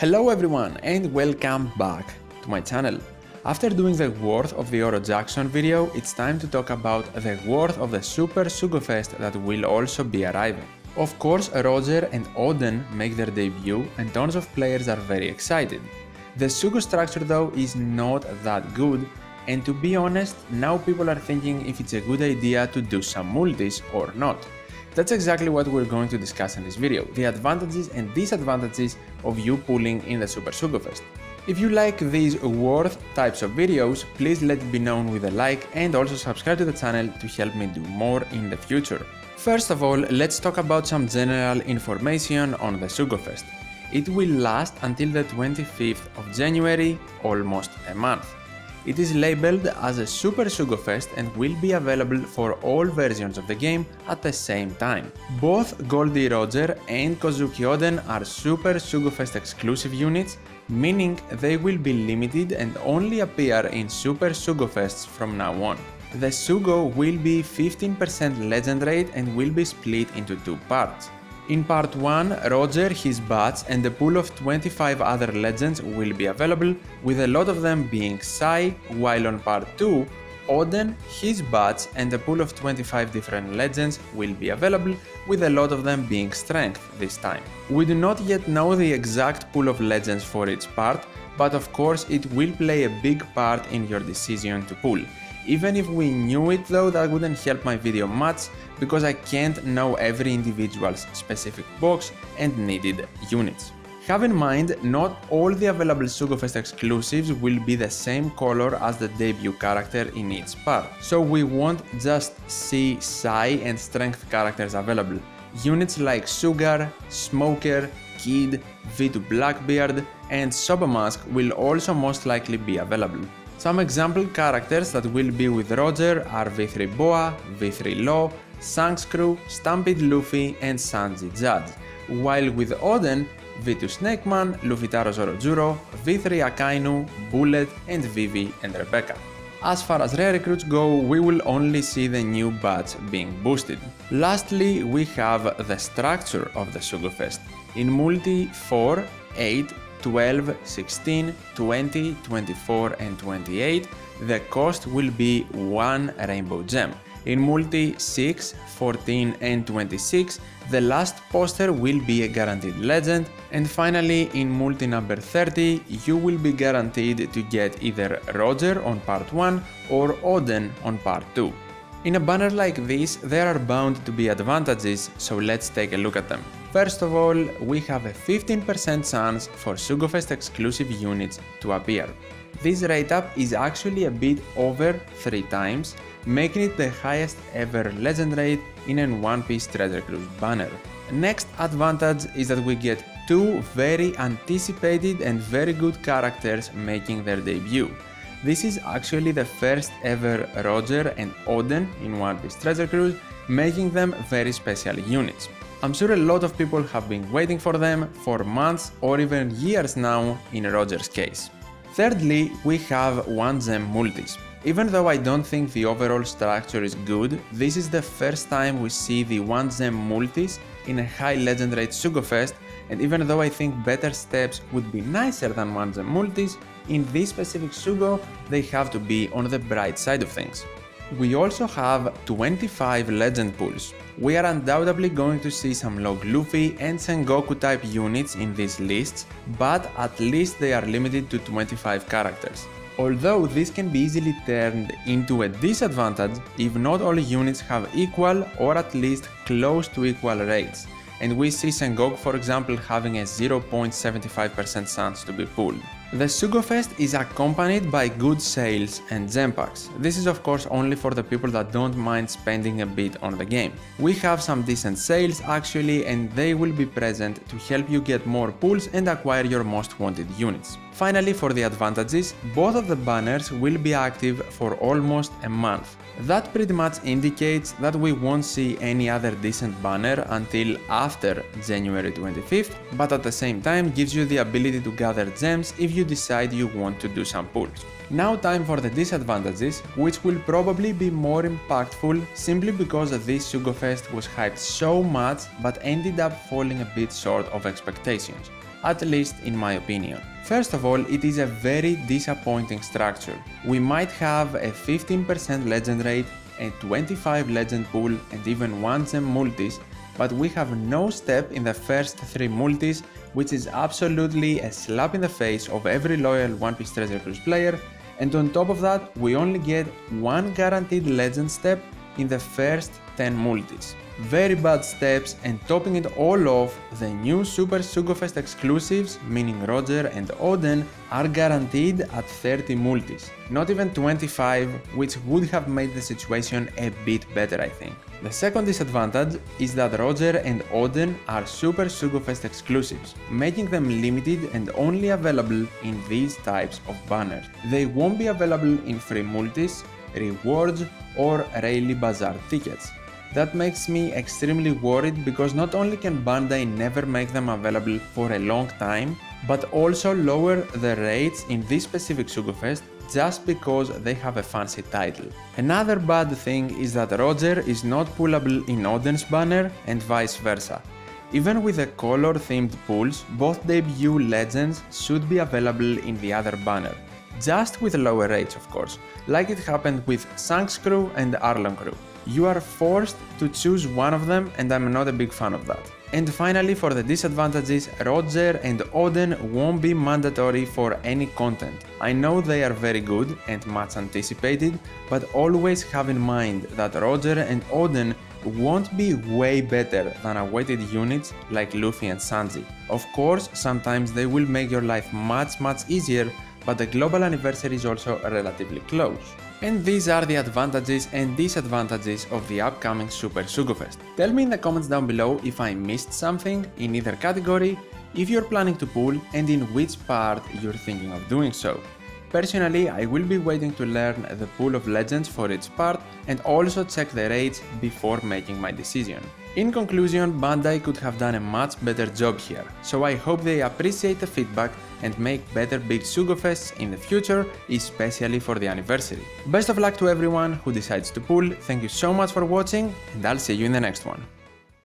Hello everyone and welcome back to my channel. After doing the worth of the Oro Jackson video, it's time to talk about the worth of the Super Sugo Fest that will also be arriving. Of course, Roger and Oden make their debut and tons of players are very excited. The Sugo structure though is not that good, and to be honest, now people are thinking if it's a good idea to do some multis or not. That's exactly what we're going to discuss in this video, the advantages and disadvantages of you pulling in the Super Sugo Fest. If you like these worth types of videos, please let it be known with a like and also subscribe to the channel to help me do more in the future. First of all, let's talk about some general information on the Sugo Fest. It will last until the 25th of January, almost a month. It is labeled as a Super Sugo Fest and will be available for all versions of the game at the same time. Both Gol D Roger and Kozuki Oden are Super Sugo Fest exclusive units, meaning they will be limited and only appear in Super Sugo Fests from now on. The Sugo will be 15% legend rate and will be split into two parts. In part 1, Roger, his bats and a pool of 25 other legends will be available, with a lot of them being Sai, while on part 2, Oden, his bats and a pool of 25 different legends will be available, with a lot of them being Strength this time. We do not yet know the exact pool of legends for each part, but of course it will play a big part in your decision to pull. Even if we knew it though, that wouldn't help my video much, because I can't know every individual's specific box and needed units. Have in mind, not all the available Sugo Fest exclusives will be the same color as the debut character in each part, so we won't just see Sai and Strength characters available. Units like Sugar, Smoker, Kid, V2 Blackbeard and Soba Mask will also most likely be available. Some example characters that will be with Roger are V3 Boa, V3 Law, Shanks Crew, Stampede Luffy and Sanji Judge, while with Oden, V2 Snakeman, Luffy-Taro Zorojuro, V3 Akainu, Bullet and Vivi and Rebecca. As far as rare recruits go, we will only see the new bats being boosted. Lastly, we have the structure of the Sugo Fest. In multi 4, 8, 12, 16, 20, 24 and 28, the cost will be 1 rainbow gem. In multi 6, 14 and 26, the last poster will be a guaranteed legend, and finally in multi number 30, you will be guaranteed to get either Roger on part 1 or Oden on part 2. In a banner like this, there are bound to be advantages, so let's take a look at them. First of all, we have a 15% chance for Sugo Fest exclusive units to appear. This rate up is actually a bit over 3 times, making it the highest ever legend rate in a One Piece Treasure Cruise banner. Next advantage is that we get 2 very anticipated and very good characters making their debut. This is actually the first ever Roger and Oden in One Piece Treasure Cruise, making them very special units. I'm sure a lot of people have been waiting for them for months or even years now in Roger's case. Thirdly, we have 1 gem multis. Even though I don't think the overall structure is good, this is the first time we see the 1 gem multis in a high legend rate Sugo Fest, and even though I think better steps would be nicer than 1 gem multis, in this specific Sugo they have to be on the bright side of things. We also have 25 legend pools. We are undoubtedly going to see some Log Luffy and Sengoku type units in these lists, but at least they are limited to 25 characters. Although this can be easily turned into a disadvantage if not all units have equal or at least close to equal rates, and we see Sengoku for example having a 0.75% chance to be pulled. The Sugo Fest is accompanied by good sales and gem packs. This is of course only for the people that don't mind spending a bit on the game. We have some decent sales actually, and they will be present to help you get more pulls and acquire your most wanted units. Finally, for the advantages, both of the banners will be active for almost a month. That pretty much indicates that we won't see any other decent banner until after January 25th, but at the same time gives you the ability to gather gems if you decide you want to do some pulls. Now time for the disadvantages, which will probably be more impactful simply because this Sugo Fest was hyped so much but ended up falling a bit short of expectations. at least in my opinion. First of all, it is a very disappointing structure. We might have a 15% legend rate, a 25 legend pool and even 1 gem multis, but we have no step in the first 3 multis, which is absolutely a slap in the face of every loyal One Piece Treasure Cruise player, and on top of that, we only get 1 guaranteed legend step in the first 10 multis. Very bad steps, and topping it all off, the new Super Sugo Fest exclusives, meaning Roger and Oden, are guaranteed at 30 multis, not even 25, which would have made the situation a bit better, I think. The second disadvantage is that Roger and Oden are Super Sugo Fest exclusives, making them limited and only available in these types of banners. They won't be available in free multis, rewards, or Rayleigh Bazaar tickets. That makes me extremely worried because not only can Bandai never make them available for a long time, but also lower the rates in this specific Sugo Fest just because they have a fancy title. Another bad thing is that Roger is not pullable in Oden's banner and vice versa. Even with the color themed pools, both debut legends should be available in the other banner. Just with lower rates of course, like it happened with Shanks Crew and Arlong Crew. You are forced to choose one of them and I'm not a big fan of that. And finally, for the disadvantages, Roger and Oden won't be mandatory for any content. I know they are very good and much anticipated, but always have in mind that Roger and Oden won't be way better than awaited units like Luffy and Sanji. Of course, sometimes they will make your life much easier, but the global anniversary is also relatively close. And these are the advantages and disadvantages of the upcoming Super Sugo Fest. Tell me in the comments down below if I missed something in either category, if you're planning to pull and in which part you're thinking of doing so. Personally, I will be waiting to learn the pool of legends for each part and also check the rates before making my decision. In conclusion, Bandai could have done a much better job here, so I hope they appreciate the feedback and make better big Sugo Fests in the future, especially for the anniversary. Best of luck to everyone who decides to pull, thank you so much for watching, and I'll see you in the next one.